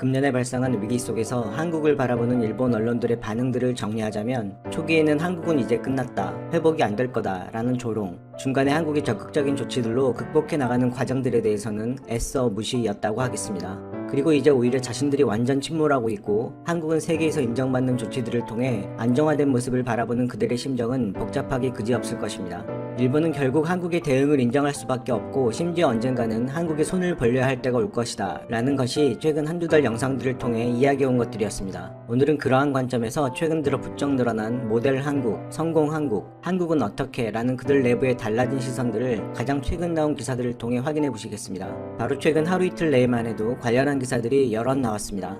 금년에 발생한 위기 속에서 한국을 바라보는 일본 언론들의 반응들을 정리하자면 초기에는 한국은 이제 끝났다, 회복이 안 될 거다 라는 조롱, 중간에 한국이 적극적인 조치들로 극복해 나가는 과정들에 대해서는 애써 무시였다고 하겠습니다. 그리고 이제 오히려 자신들이 완전 침몰하고 있고 한국은 세계에서 인정받는 조치들을 통해 안정화된 모습을 바라보는 그들의 심정은 복잡하기 그지없을 것입니다. 일본은 결국 한국의 대응을 인정할 수밖에 없고 심지어 언젠가는 한국에 손을 벌려야 할 때가 올 것이다 라는 것이 최근 한두 달 영상들을 통해 이야기해온 것들이었습니다. 오늘은 그러한 관점에서 최근 들어 부쩍 늘어난 모델 한국, 성공 한국, 한국은 어떻게 라는 그들 내부의 달라진 시선들을 가장 최근 나온 기사들을 통해 확인해 보시겠습니다. 바로 최근 하루 이틀 내에만 해도 관련한 기사들이 여럿 나왔습니다.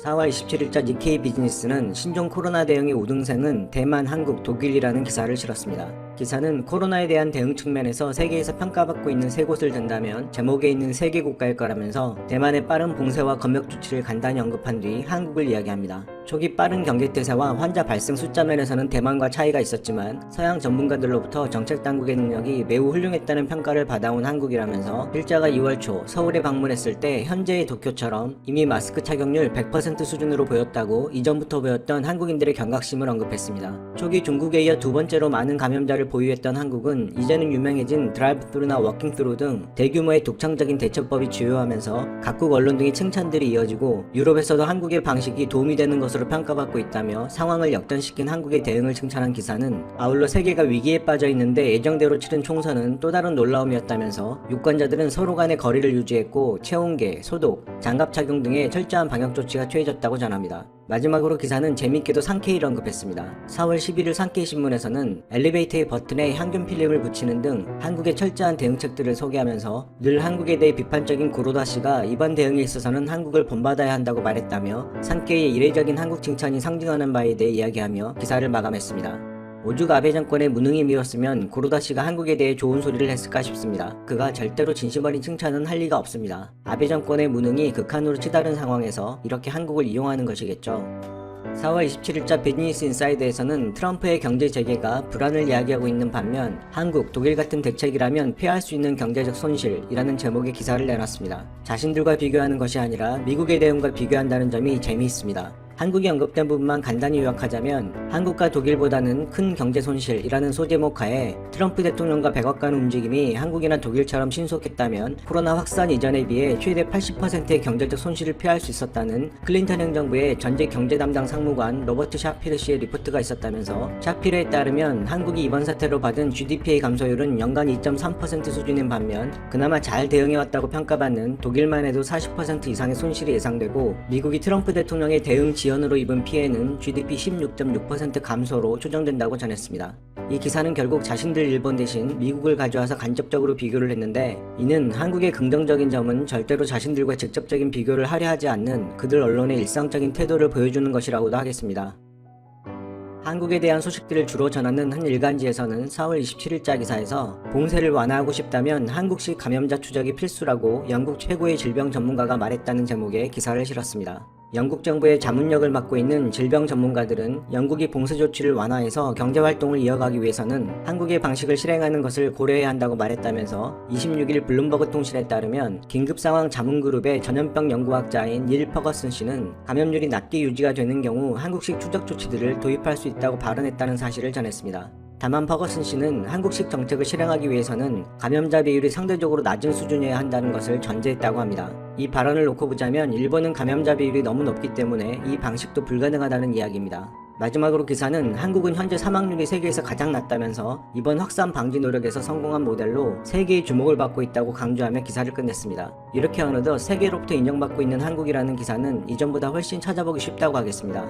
4월 27일자 니케이 비즈니스는 신종 코로나 대응의 우등생은 대만, 한국, 독일이라는 기사를 실었습니다. 기사는 코로나에 대한 대응 측면에서 세계에서 평가받고 있는 세 곳을 든다면 제목에 있는 세 개 국가일 거라면서 대만의 빠른 봉쇄와 검역 조치를 간단히 언급한 뒤 한국을 이야기합니다. 초기 빠른 경계태세와 환자 발생 숫자 면에서는 대만과 차이가 있었지만 서양 전문가들로부터 정책당국의 능력이 매우 훌륭했다는 평가를 받아온 한국이라면서 필자가 2월 초 서울에 방문했을 때 현재의 도쿄처럼 이미 마스크 착용률 100% 수준으로 보였다고 이전부터 보였던 한국인들의 경각심을 언급했습니다. 초기 중국에 이어 두 번째로 많은 감염자를 보유했던 한국은 이제는 유명해진 드라이브스루나 워킹스루 등 대규모의 독창적인 대처법이 주요하면서 각국 언론 등의 칭찬들이 이어지고 유럽에서도 한국의 방식이 도움이 되는 것으로 평가받고 있다며 상황을 역전시킨 한국의 대응을 칭찬한 기사는 아울러 세계가 위기에 빠져 있는데 예정대로 치른 총선은 또 다른 놀라움이었다면서 유권자들은 서로 간의 거리를 유지했고 체온계, 소독, 장갑 착용 등의 철저한 방역 조치가 취해졌다고 전합니다. 마지막으로 기사는 재밌게도 상케이를 언급했습니다. 4월 11일 상케이 신문에서는 엘리베이터의 버튼에 향균 필름을 붙이는 등 한국의 철저한 대응책들을 소개하면서 늘 한국에 대해 비판적인 고로다 씨가 이번 대응에 있어서는 한국을 본받아야 한다고 말했다며 상케이의 이례적인 한국 칭찬이 상징하는 바에 대해 이야기하며 기사를 마감했습니다. 오죽 아베 정권의 무능이 미웠으면 고로다 씨가 한국에 대해 좋은 소리를 했을까 싶습니다. 그가 절대로 진심 어린 칭찬은 할 리가 없습니다. 아베 정권의 무능이 극한으로 치달은 상황에서 이렇게 한국을 이용하는 것이겠죠. 4월 27일자 비즈니스 인사이드에서는 트럼프의 경제 재개가 불안을 이야기하고 있는 반면 한국, 독일 같은 대책이라면 피할 수 있는 경제적 손실이라는 제목의 기사를 내놨습니다. 자신들과 비교하는 것이 아니라 미국의 대응과 비교한다는 점이 재미있습니다. 한국이 언급된 부분만 간단히 요약하자면 한국과 독일보다는 큰 경제 손실이라는 소제목 하에 트럼프 대통령과 백악관 움직임이 한국이나 독일처럼 신속했다면 코로나 확산 이전에 비해 최대 80%의 경제적 손실을 피할 수 있었다는 클린턴 행정부의 전직 경제 담당 상무관 로버트 샤피르 씨의 리포트가 있었다면서 샤피르에 따르면 한국이 이번 사태로 받은 GDP의 감소율은 연간 2.3% 수준인 반면 그나마 잘 대응해왔다고 평가받는 독일만 해도 40% 이상의 손실이 예상되고 미국이 트럼프 대통령의 대응 지연으로 입은 피해는 GDP 16.6% 감소로 추정된다고 전했습니다. 이 기사는 결국 자신들 일본 대신 미국을 가져와서 간접적으로 비교를 했는데 이는 한국의 긍정적인 점은 절대로 자신들과 직접적인 비교를 하려 하지 않는 그들 언론의 일상적인 태도를 보여주는 것이라고도 하겠습니다. 한국에 대한 소식들을 주로 전하는 한 일간지에서는 4월 27일자 기사에서 봉쇄를 완화하고 싶다면 한국식 감염자 추적이 필수라고 영국 최고의 질병 전문가가 말했다는 제목의 기사를 실었습니다. 영국 정부의 자문역을 맡고 있는 질병 전문가들은 영국이 봉쇄 조치를 완화해서 경제활동을 이어가기 위해서는 한국의 방식을 실행하는 것을 고려해야 한다고 말했다면서 26일 블룸버그 통신에 따르면 긴급상황 자문그룹의 전염병 연구학자인 닐 퍼거슨 씨는 감염률이 낮게 유지가 되는 경우 한국식 추적 조치들을 도입할 수 있다고 발언했다는 사실을 전했습니다. 다만 퍼거슨 씨는 한국식 정책을 실행하기 위해서는 감염자 비율이 상대적으로 낮은 수준이어야 한다는 것을 전제했다고 합니다. 이 발언을 놓고 보자면 일본은 감염자 비율이 너무 높기 때문에 이 방식도 불가능하다는 이야기입니다. 마지막으로 기사는 한국은 현재 사망률이 세계에서 가장 낮다면서 이번 확산 방지 노력에서 성공한 모델로 세계의 주목을 받고 있다고 강조하며 기사를 끝냈습니다. 이렇게 어느덧 세계로부터 인정받고 있는 한국이라는 기사는 이전보다 훨씬 찾아보기 쉽다고 하겠습니다.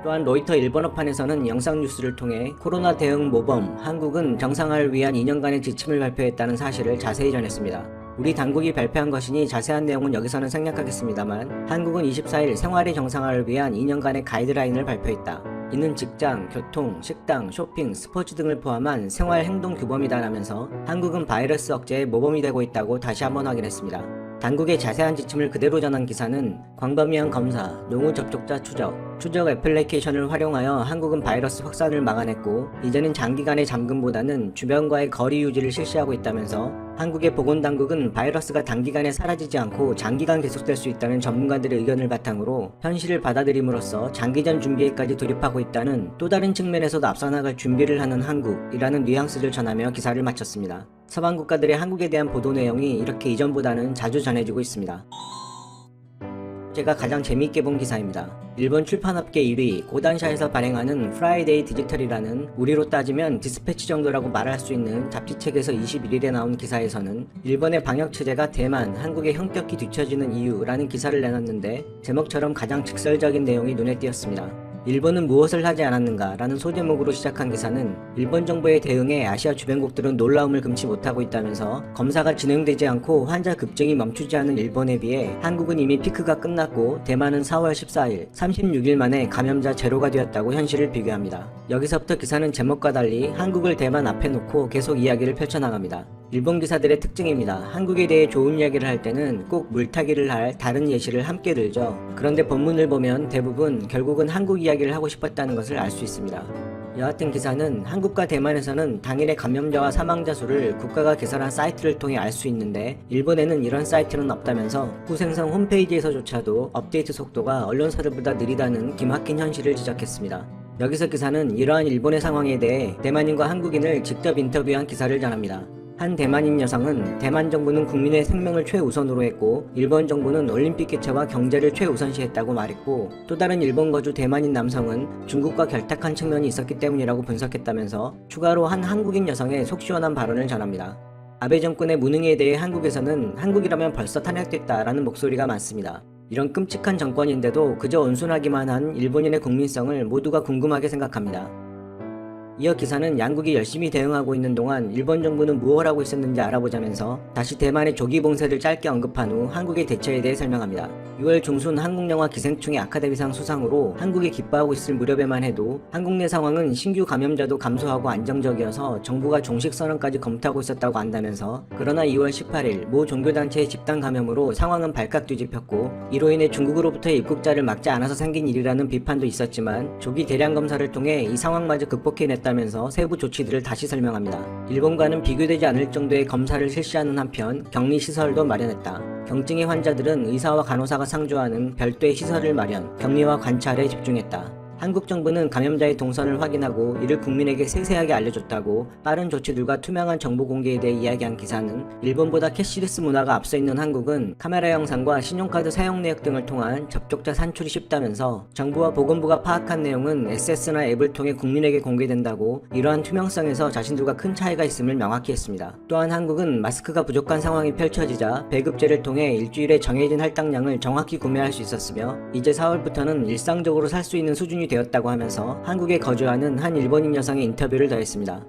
또한 로이터 일본어판에서는 영상 뉴스를 통해 코로나 대응 모범, 한국은 정상화를 위한 2년간의 지침을 발표했다는 사실을 자세히 전했습니다. 우리 당국이 발표한 것이니 자세한 내용은 여기서는 생략하겠습니다만 한국은 24일 생활의 정상화를 위한 2년간의 가이드라인을 발표했다. 이는 직장, 교통, 식당, 쇼핑, 스포츠 등을 포함한 생활 행동 규범이다라면서 한국은 바이러스 억제에 모범이 되고 있다고 다시 한번 확인했습니다. 당국의 자세한 지침을 그대로 전한 기사는 광범위한 검사, 농후 접촉자 추적 애플리케이션을 활용하여 한국은 바이러스 확산을 막아냈고 이제는 장기간의 잠금보다는 주변과의 거리 유지를 실시하고 있다면서 한국의 보건당국은 바이러스가 단기간에 사라지지 않고 장기간 계속될 수 있다는 전문가들의 의견을 바탕으로 현실을 받아들임으로써 장기전 준비에까지 돌입하고 있다는 또 다른 측면에서도 앞서 나갈 준비를 하는 한국이라는 뉘앙스를 전하며 기사를 마쳤습니다. 서방 국가들의 한국에 대한 보도 내용이 이렇게 이전보다는 자주 전해지고 있습니다. 제가 가장 재미있게 본 기사입니다. 일본 출판업계 1위 고단샤에서 발행하는 프라이데이 디지털이라는 우리로 따지면 디스패치 정도라고 말할 수 있는 잡지책에서 21일에 나온 기사에서는 일본의 방역체제가 대만, 한국의 형격히 뒤처지는 이유라는 기사를 내놨는데 제목처럼 가장 직설적인 내용이 눈에 띄었습니다. 일본은 무엇을 하지 않았는가 라는 소제목으로 시작한 기사는 일본 정부의 대응에 아시아 주변국들은 놀라움을 금치 못하고 있다면서 검사가 진행되지 않고 환자 급증이 멈추지 않은 일본에 비해 한국은 이미 피크가 끝났고 대만은 4월 14일 36일 만에 감염자 제로가 되었다고 현실을 비교합니다. 여기서부터 기사는 제목과 달리 한국을 대만 앞에 놓고 계속 이야기를 펼쳐나갑니다. 일본 기사들의 특징입니다. 한국에 대해 좋은 이야기를 할 때는 꼭 물타기를 할 다른 예시를 함께 들죠. 그런데 본문을 보면 대부분 결국은 한국 이야기를 하고 싶었다는 것을 알 수 있습니다. 여하튼 기사는 한국과 대만에서는 당일의 감염자와 사망자 수를 국가가 개설한 사이트를 통해 알 수 있는데 일본에는 이런 사이트는 없다면서 후생성 홈페이지에서조차도 업데이트 속도가 언론사들보다 느리다는 기막힌 현실을 지적했습니다. 여기서 기사는 이러한 일본의 상황에 대해 대만인과 한국인을 직접 인터뷰한 기사를 전합니다. 한 대만인 여성은 대만 정부는 국민의 생명을 최우선으로 했고 일본 정부는 올림픽 개최와 경제를 최우선시했다고 말했고 또 다른 일본 거주 대만인 남성은 중국과 결탁한 측면이 있었기 때문이라고 분석했다면서 추가로 한 한국인 여성의 속 시원한 발언을 전합니다. 아베 정권의 무능에 대해 한국에서는 한국이라면 벌써 탄핵됐다라는 목소리가 많습니다. 이런 끔찍한 정권인데도 그저 온순하기만 한 일본인의 국민성을 모두가 궁금하게 생각합니다. 이어 기사는 양국이 열심히 대응하고 있는 동안 일본 정부는 무엇을 하고 있었는지 알아보자면서 다시 대만의 조기 봉쇄를 짧게 언급한 후 한국의 대처에 대해 설명합니다. 6월 중순 한국영화 기생충의 아카데미상 수상으로 한국이 기뻐하고 있을 무렵에만 해도 한국 내 상황은 신규 감염자도 감소하고 안정적이어서 정부가 종식 선언까지 검토하고 있었다고 안다면서 그러나 2월 18일 모 종교단체의 집단 감염으로 상황은 발칵 뒤집혔고 이로 인해 중국으로부터의 입국자를 막지 않아서 생긴 일이라는 비판도 있었지만 조기 대량 검사를 통해 이 상황마저 극복해냈다면서 세부 조치들을 다시 설명합니다. 일본과는 비교되지 않을 정도의 검사를 실시하는 한편 격리시설도 마련했다. 경증의 환자들은 의사와 간호사가 상주하는 별도의 시설을 마련, 격리와 관찰에 집중했다. 한국 정부는 감염자의 동선을 확인하고 이를 국민에게 세세하게 알려줬다고 빠른 조치들과 투명한 정보 공개에 대해 이야기한 기사는 일본보다 캐시리스 문화가 앞서 있는 한국은 카메라 영상과 신용카드 사용 내역 등을 통한 접촉자 산출이 쉽다면서 정부와 보건부가 파악한 내용은 SS나 앱을 통해 국민에게 공개된다고 이러한 투명성에서 자신들과 큰 차이가 있음을 명확히 했습니다. 또한 한국은 마스크가 부족한 상황이 펼쳐지자 배급제를 통해 일주일에 정해진 할당량을 정확히 구매할 수 있었으며 이제 4월부터는 일상적으로 살 수 있는 수준이 되었다고 하면서 한국에 거주하는 한 일본인 여성의 인터뷰를 더했습니다.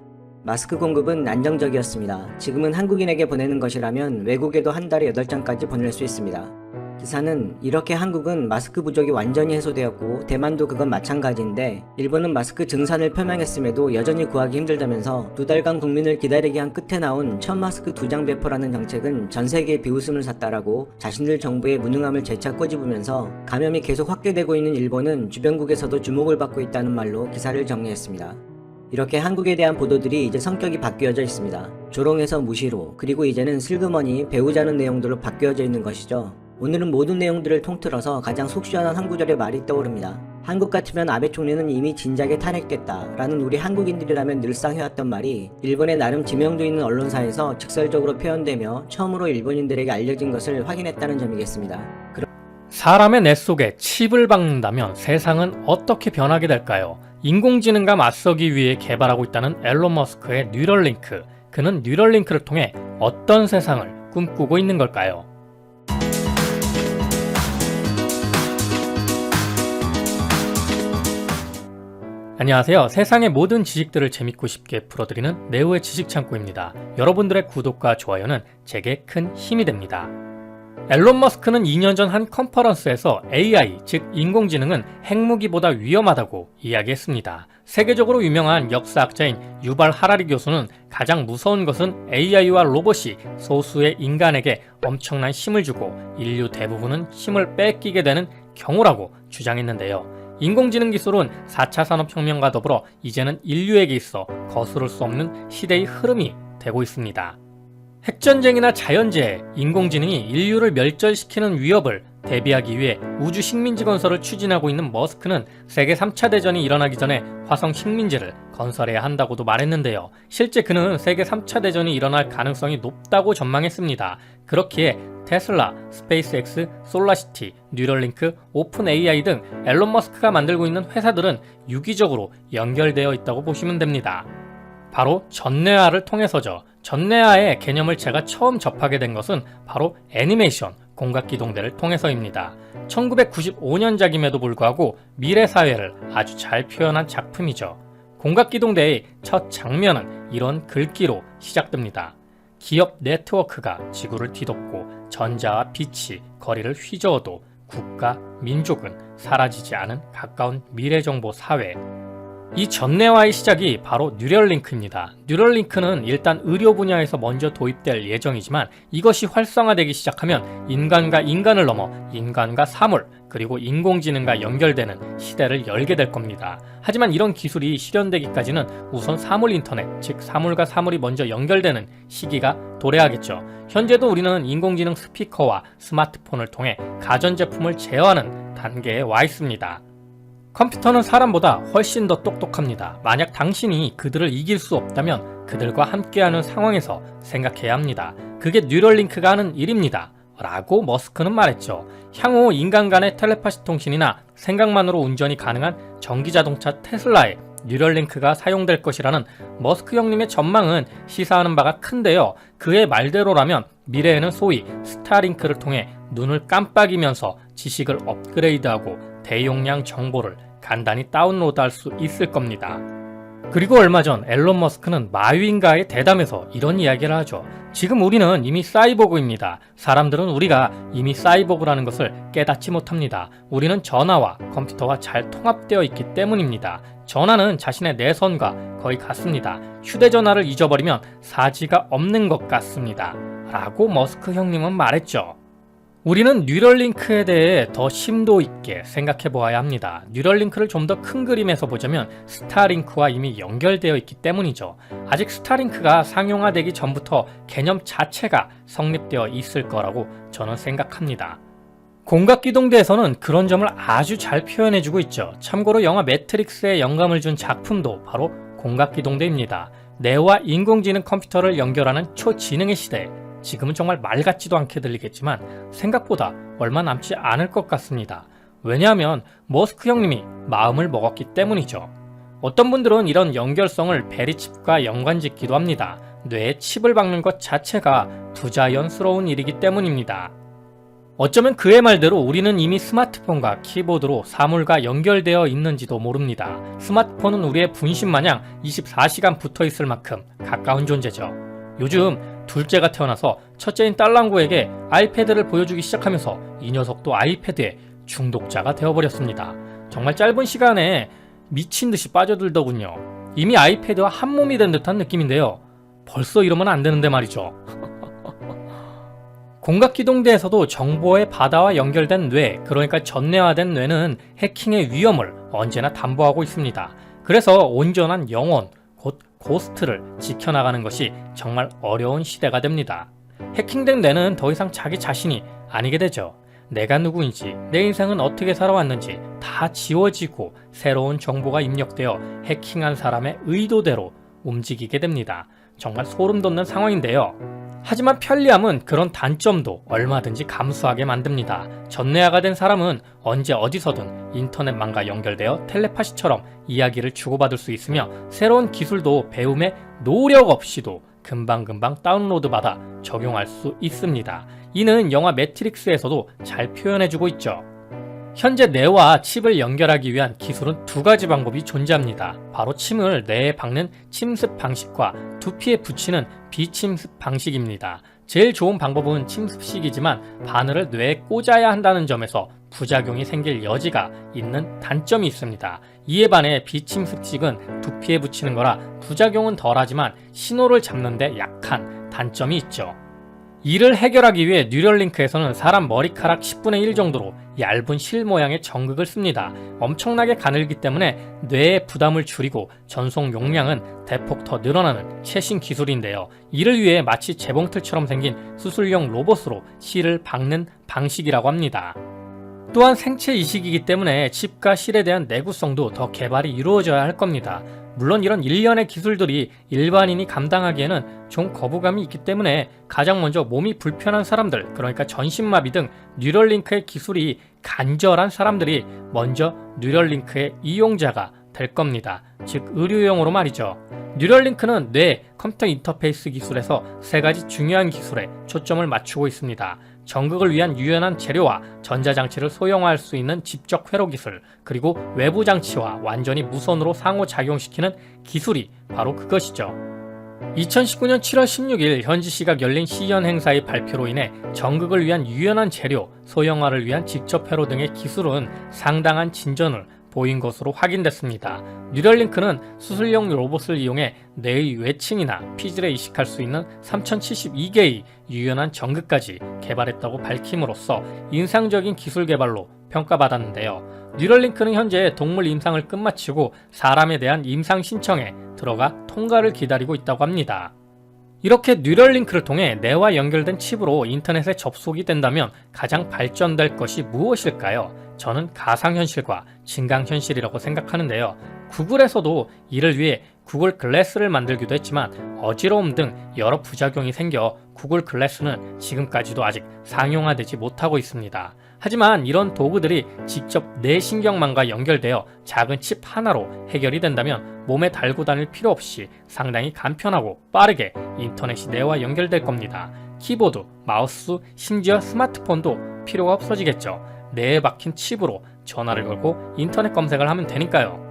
마스크 공급은 안정적이었습니다. 지금은 한국인에게 보내는 것이라면 외국에도 한 달에 8장까지 보낼 수 있습니다. 기사는 이렇게 한국은 마스크 부족이 완전히 해소되었고 대만도 그건 마찬가지인데 일본은 마스크 증산을 표명했음에도 여전히 구하기 힘들다면서 2달간 국민을 기다리게 한 끝에 나온 첫 마스크 2장 배포라는 정책은 전 세계에 비웃음을 샀다라고 자신들 정부의 무능함을 재차 꼬집으면서 감염이 계속 확대되고 있는 일본은 주변국에서도 주목을 받고 있다는 말로 기사를 정리했습니다. 이렇게 한국에 대한 보도들이 이제 성격이 바뀌어져 있습니다. 조롱에서 무시로 그리고 이제는 슬그머니 배우자는 내용들로 바뀌어져 있는 것이죠. 오늘은 모든 내용들을 통틀어서 가장 속 시원한 한 구절의 말이 떠오릅니다. 한국 같으면 아베 총리는 이미 진작에 탄핵됐다 라는 우리 한국인들이라면 늘상 해왔던 말이 일본의 나름 지명도 있는 언론사에서 직설적으로 표현되며 처음으로 일본인들에게 알려진 것을 확인했다는 점이겠습니다. 사람의 뇌 속에 칩을 박는다면 세상은 어떻게 변하게 될까요? 인공지능과 맞서기 위해 개발하고 있다는 앨런 머스크의 뉴럴링크. 그는 뉴럴링크를 통해 어떤 세상을 꿈꾸고 있는 걸까요? 안녕하세요. 세상의 모든 지식들을 재밌고 쉽게 풀어드리는 네오의 지식창고입니다. 여러분들의 구독과 좋아요는 제게 큰 힘이 됩니다. 앨런 머스크는 2년 전 한 컨퍼런스에서 AI, 즉 인공지능은 핵무기보다 위험하다고 이야기했습니다. 세계적으로 유명한 역사학자인 유발 하라리 교수는 가장 무서운 것은 AI와 로봇이 소수의 인간에게 엄청난 힘을 주고 인류 대부분은 힘을 뺏기게 되는 경우라고 주장했는데요. 인공지능 기술은 4차 산업혁명과 더불어 이제는 인류에게 있어 거스를 수 없는 시대의 흐름이 되고 있습니다. 핵전쟁이나 자연재해, 인공지능이 인류를 멸절시키는 위협을 대비하기 위해 우주 식민지 건설을 추진하고 있는 머스크는 세계 3차 대전이 일어나기 전에 화성 식민지를 건설해야 한다고도 말했는데요. 실제 그는 세계 3차 대전이 일어날 가능성이 높다고 전망했습니다. 그렇기에 테슬라, 스페이스X, 솔라시티, 뉴럴링크, 오픈 AI 등 앨런 머스크가 만들고 있는 회사들은 유기적으로 연결되어 있다고 보시면 됩니다. 바로 전뇌화를 통해서죠. 전뇌화의 개념을 제가 처음 접하게 된 것은 바로 애니메이션, 공각기동대를 통해서입니다. 1995년작임에도 불구하고 미래 사회를 아주 잘 표현한 작품이죠. 공각기동대의 첫 장면은 이런 글귀로 시작됩니다. 기업 네트워크가 지구를 뒤덮고 전자와 빛이 거리를 휘저어도 국가, 민족은 사라지지 않은 가까운 미래정보 사회. 이 전뇌화의 시작이 바로 뉴럴링크입니다. 뉴럴링크는 일단 의료 분야에서 먼저 도입될 예정이지만 이것이 활성화되기 시작하면 인간과 인간을 넘어 인간과 사물, 그리고 인공지능과 연결되는 시대를 열게 될 겁니다. 하지만 이런 기술이 실현되기까지는 우선 사물 인터넷, 즉 사물과 사물이 먼저 연결되는 시기가 도래하겠죠. 현재도 우리는 인공지능 스피커와 스마트폰을 통해 가전제품을 제어하는 단계에 와 있습니다. 컴퓨터는 사람보다 훨씬 더 똑똑합니다. 만약 당신이 그들을 이길 수 없다면 그들과 함께하는 상황에서 생각해야 합니다. 그게 뉴럴링크가 하는 일입니다. 라고 머스크는 말했죠. 향후 인간 간의 텔레파시 통신이나 생각만으로 운전이 가능한 전기자동차 테슬라에 뉴럴링크가 사용될 것이라는 머스크 형님의 전망은 시사하는 바가 큰데요. 그의 말대로라면 미래에는 소위 스타링크를 통해 눈을 깜빡이면서 지식을 업그레이드하고 대용량 정보를 간단히 다운로드할 수 있을 겁니다. 그리고 얼마 전 앨런 머스크는 마윈가의 대담에서 이런 이야기를 하죠. 지금 우리는 이미 사이보그입니다. 사람들은 우리가 이미 사이보그라는 것을 깨닫지 못합니다. 우리는 전화와 컴퓨터와 잘 통합되어 있기 때문입니다. 전화는 자신의 내선과 거의 같습니다. 휴대전화를 잊어버리면 사지가 없는 것 같습니다. 라고 머스크 형님은 말했죠. 우리는 뉴럴링크에 대해 더 심도 있게 생각해 보아야 합니다. 뉴럴링크를 좀 더 큰 그림에서 보자면 스타링크와 이미 연결되어 있기 때문이죠. 아직 스타링크가 상용화되기 전부터 개념 자체가 성립되어 있을 거라고 저는 생각합니다. 공각기동대에서는 그런 점을 아주 잘 표현해주고 있죠. 참고로 영화 매트릭스에 영감을 준 작품도 바로 공각기동대입니다. 뇌와 인공지능 컴퓨터를 연결하는 초지능의 시대. 지금은 정말 말 같지도 않게 들리겠지만 생각보다 얼마 남지 않을 것 같습니다. 왜냐하면 머스크 형님이 마음을 먹었기 때문이죠. 어떤 분들은 이런 연결성을 베리칩과 연관짓기도 합니다. 뇌에 칩을 박는 것 자체가 부자연스러운 일이기 때문입니다. 어쩌면 그의 말대로 우리는 이미 스마트폰과 키보드로 사물과 연결되어 있는지도 모릅니다. 스마트폰은 우리의 분신마냥 24시간 붙어있을 만큼 가까운 존재죠. 요즘 둘째가 태어나서 첫째인 딸랑구에게 아이패드를 보여주기 시작하면서 이 녀석도 아이패드에 중독자가 되어버렸습니다. 정말 짧은 시간에 미친 듯이 빠져들더군요. 이미 아이패드와 한 몸이 된 듯한 느낌인데요. 벌써 이러면 안 되는데 말이죠. 공각기동대에서도 정보의 바다와 연결된 뇌, 그러니까 전뇌화된 뇌는 해킹의 위험을 언제나 담보하고 있습니다. 그래서 온전한 영혼, 곧 고스트를 지켜나가는 것이 정말 어려운 시대가 됩니다. 해킹된 뇌는 더 이상 자기 자신이 아니게 되죠. 내가 누구인지, 내 인생은 어떻게 살아왔는지 다 지워지고 새로운 정보가 입력되어 해킹한 사람의 의도대로 움직이게 됩니다. 정말 소름 돋는 상황인데요. 하지만 편리함은 그런 단점도 얼마든지 감수하게 만듭니다. 전뇌화가 된 사람은 언제 어디서든 인터넷망과 연결되어 텔레파시처럼 이야기를 주고받을 수 있으며 새로운 기술도 배움에 노력 없이도 금방금방 다운로드받아 적용할 수 있습니다. 이는 영화 매트릭스에서도 잘 표현해주고 있죠. 현재 뇌와 칩을 연결하기 위한 기술은 두 가지 방법이 존재합니다. 바로 침을 뇌에 박는 침습 방식과 두피에 붙이는 비침습 방식입니다. 제일 좋은 방법은 침습식이지만 바늘을 뇌에 꽂아야 한다는 점에서 부작용이 생길 여지가 있는 단점이 있습니다. 이에 반해 비침습식은 두피에 붙이는 거라 부작용은 덜하지만 신호를 잡는 데 약한 단점이 있죠. 이를 해결하기 위해 뉴럴링크에서는 사람 머리카락 10분의 1 정도로 얇은 실 모양의 전극을 씁니다. 엄청나게 가늘기 때문에 뇌의 부담을 줄이고 전송 용량은 대폭 더 늘어나는 최신 기술인데요. 이를 위해 마치 재봉틀처럼 생긴 수술용 로봇으로 실을 박는 방식이라고 합니다. 또한 생체 이식이기 때문에 칩과 실에 대한 내구성도 더 개발이 이루어져야 할 겁니다. 물론 이런 일련의 기술들이 일반인이 감당하기에는 좀 거부감이 있기 때문에 가장 먼저 몸이 불편한 사람들, 그러니까 전신마비 등 뉴럴링크의 기술이 간절한 사람들이 먼저 뉴럴링크의 이용자가 될 겁니다. 즉 의료용으로 말이죠. 뉴럴링크는 뇌 컴퓨터 인터페이스 기술에서 세 가지 중요한 기술에 초점을 맞추고 있습니다. 전극을 위한 유연한 재료와 전자장치를 소형화할 수 있는 집적 회로 기술, 그리고 외부 장치와 완전히 무선으로 상호작용시키는 기술이 바로 그것이죠. 2019년 7월 16일 현지 시각 열린 시연 행사의 발표로 인해 전극을 위한 유연한 재료, 소형화를 위한 직접 회로 등의 기술은 상당한 진전을 보인 것으로 확인됐습니다. 뉴럴링크는 수술용 로봇을 이용해 뇌의 외층이나 피질에 이식할 수 있는 3072개의 유연한 전극까지 개발했다고 밝힘으로써 인상적인 기술 개발로 평가받았는데요. 뉴럴링크는 현재 동물 임상을 끝마치고 사람에 대한 임상 신청에 들어가 통과를 기다리고 있다고 합니다. 이렇게 뉴럴링크를 통해 뇌와 연결된 칩으로 인터넷에 접속이 된다면 가장 발전될 것이 무엇일까요? 저는 가상현실과 증강현실이라고 생각하는데요. 구글에서도 이를 위해 구글 글래스를 만들기도 했지만 어지러움 등 여러 부작용이 생겨 구글 글래스는 지금까지도 아직 상용화되지 못하고 있습니다. 하지만 이런 도구들이 직접 뇌신경망과 연결되어 작은 칩 하나로 해결이 된다면 몸에 달고 다닐 필요 없이 상당히 간편하고 빠르게 인터넷이 뇌와 연결될 겁니다. 키보드, 마우스, 심지어 스마트폰도 필요가 없어지겠죠. 뇌에 박힌 칩으로 전화를 걸고 인터넷 검색을 하면 되니까요.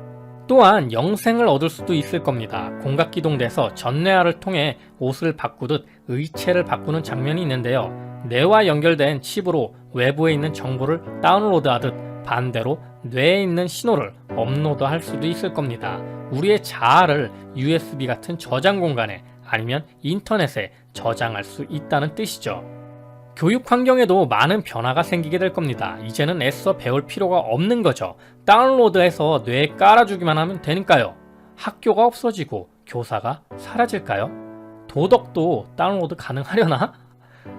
또한 영생을 얻을 수도 있을 겁니다. 공각기동대에서 전뇌화를 통해 옷을 바꾸듯 의체를 바꾸는 장면이 있는데요. 뇌와 연결된 칩으로 외부에 있는 정보를 다운로드하듯 반대로 뇌에 있는 신호를 업로드할 수도 있을 겁니다. 우리의 자아를 USB 같은 저장 공간에 아니면 인터넷에 저장할 수 있다는 뜻이죠. 교육 환경에도 많은 변화가 생기게 될 겁니다. 이제는 애써 배울 필요가 없는 거죠. 다운로드해서 뇌에 깔아주기만 하면 되니까요. 학교가 없어지고 교사가 사라질까요? 도덕도 다운로드 가능하려나?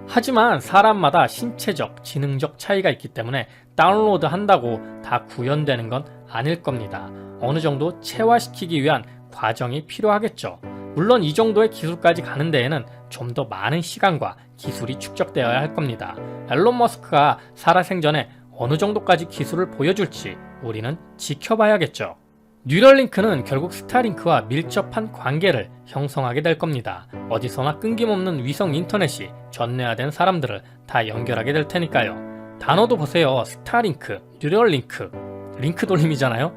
하지만 사람마다 신체적, 지능적 차이가 있기 때문에 다운로드 한다고 다 구현되는 건 아닐 겁니다. 어느 정도 체화시키기 위한 과정이 필요하겠죠. 물론 이 정도의 기술까지 가는 데에는 좀 더 많은 시간과 기술이 축적되어야 할 겁니다. 앨런 머스크가 살아생전에 어느 정도까지 기술을 보여줄지 우리는 지켜봐야겠죠. 뉴럴링크는 결국 스타링크와 밀접한 관계를 형성하게 될 겁니다. 어디서나 끊김없는 위성 인터넷이 전내화된 사람들을 다 연결하게 될 테니까요. 단어도 보세요. 스타링크, 뉴럴링크, 링크 돌림이잖아요.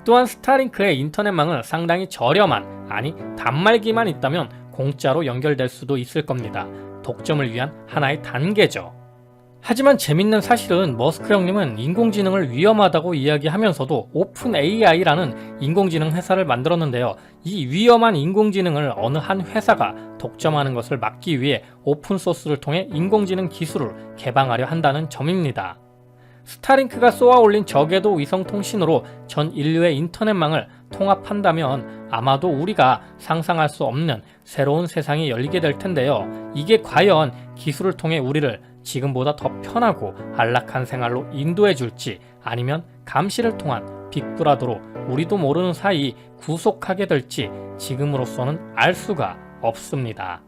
또한 스타링크의 인터넷망은 상당히 저렴한, 아니 단말기만 있다면 공짜로 연결될 수도 있을 겁니다. 독점을 위한 하나의 단계죠. 하지만 재밌는 사실은 머스크 형님은 인공지능을 위험하다고 이야기하면서도 오픈 AI라는 인공지능 회사를 만들었는데요. 이 위험한 인공지능을 어느 한 회사가 독점하는 것을 막기 위해 오픈소스를 통해 인공지능 기술을 개방하려 한다는 점입니다. 스타링크가 쏘아 올린 저궤도 위성통신으로 전 인류의 인터넷망을 통합한다면 아마도 우리가 상상할 수 없는 새로운 세상이 열리게 될 텐데요. 이게 과연 기술을 통해 우리를 지금보다 더 편하고 안락한 생활로 인도해 줄지, 아니면 감시를 통한 빅브라더로 우리도 모르는 사이 구속하게 될지 지금으로서는 알 수가 없습니다.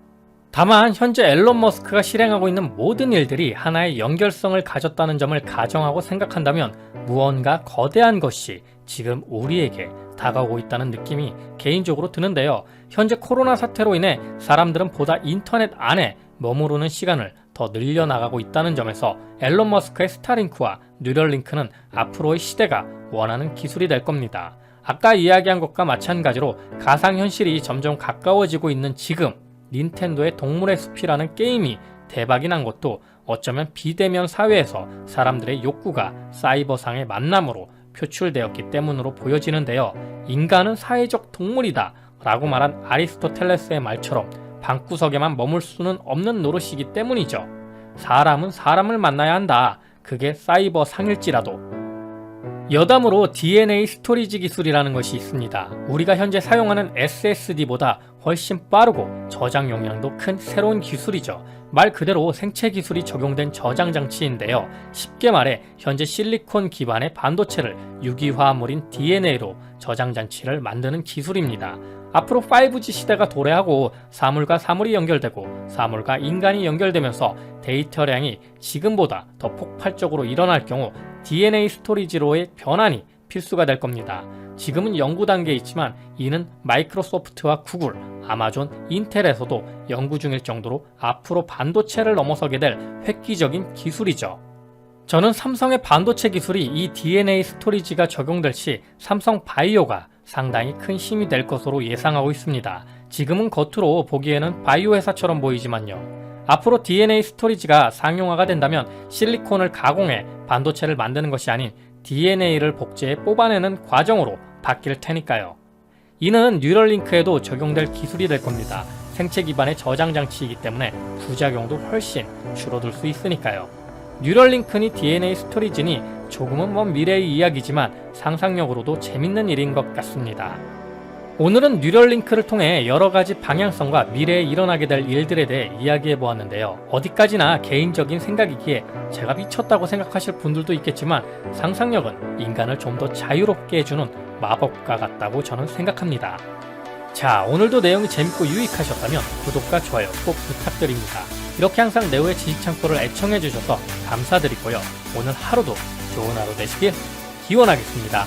다만 현재 앨런 머스크가 실행하고 있는 모든 일들이 하나의 연결성을 가졌다는 점을 가정하고 생각한다면 무언가 거대한 것이 지금 우리에게 다가오고 있다는 느낌이 개인적으로 드는데요. 현재 코로나 사태로 인해 사람들은 보다 인터넷 안에 머무르는 시간을 더 늘려나가고 있다는 점에서 앨런 머스크의 스타링크와 뉴럴링크는 앞으로의 시대가 원하는 기술이 될 겁니다. 아까 이야기한 것과 마찬가지로 가상현실이 점점 가까워지고 있는 지금, 닌텐도의 동물의 숲이라는 게임이 대박이 난 것도 어쩌면 비대면 사회에서 사람들의 욕구가 사이버상의 만남으로 표출되었기 때문으로 보여지는데요. 인간은 사회적 동물이다 라고 말한 아리스토텔레스의 말처럼 방구석에만 머물 수는 없는 노릇이기 때문이죠. 사람은 사람을 만나야 한다. 그게 사이버 상일지라도. 여담으로 DNA 스토리지 기술이라는 것이 있습니다. 우리가 현재 사용하는 SSD보다 훨씬 빠르고 저장 용량도 큰 새로운 기술이죠. 말 그대로 생체 기술이 적용된 저장 장치인데요. 쉽게 말해 현재 실리콘 기반의 반도체를 유기화합물인 DNA로 저장 장치를 만드는 기술입니다. 앞으로 5G 시대가 도래하고 사물과 사물이 연결되고 사물과 인간이 연결되면서 데이터량이 지금보다 더 폭발적으로 일어날 경우 DNA 스토리지로의 변환이 필수가 될 겁니다. 지금은 연구 단계에 있지만 이는 마이크로소프트와 구글, 아마존, 인텔에서도 연구 중일 정도로 앞으로 반도체를 넘어서게 될 획기적인 기술이죠. 저는 삼성의 반도체 기술이 이 DNA 스토리지가 적용될 시 삼성 바이오가 상당히 큰 힘이 될 것으로 예상하고 있습니다. 지금은 겉으로 보기에는 바이오 회사처럼 보이지만요. 앞으로 DNA 스토리지가 상용화가 된다면 실리콘을 가공해 반도체를 만드는 것이 아닌 DNA를 복제해 뽑아내는 과정으로 바뀔 테니까요. 이는 뉴럴링크에도 적용될 기술이 될 겁니다. 생체 기반의 저장 장치이기 때문에 부작용도 훨씬 줄어들 수 있으니까요. 뉴럴링크니 DNA 스토리지니 조금은 먼 미래의 이야기지만 상상력으로도 재밌는 일인 것 같습니다. 오늘은 뉴럴링크를 통해 여러가지 방향성과 미래에 일어나게 될 일들에 대해 이야기해 보았는데요. 어디까지나 개인적인 생각이기에 제가 미쳤다고 생각하실 분들도 있겠지만 상상력은 인간을 좀 더 자유롭게 해주는 마법과 같다고 저는 생각합니다. 자, 오늘도 내용이 재밌고 유익하셨다면 구독과 좋아요 꼭 부탁드립니다. 이렇게 항상 네오의 지식창고를 애청해 주셔서 감사드리고요. 오늘 하루도 좋은 하루 되시길 기원하겠습니다.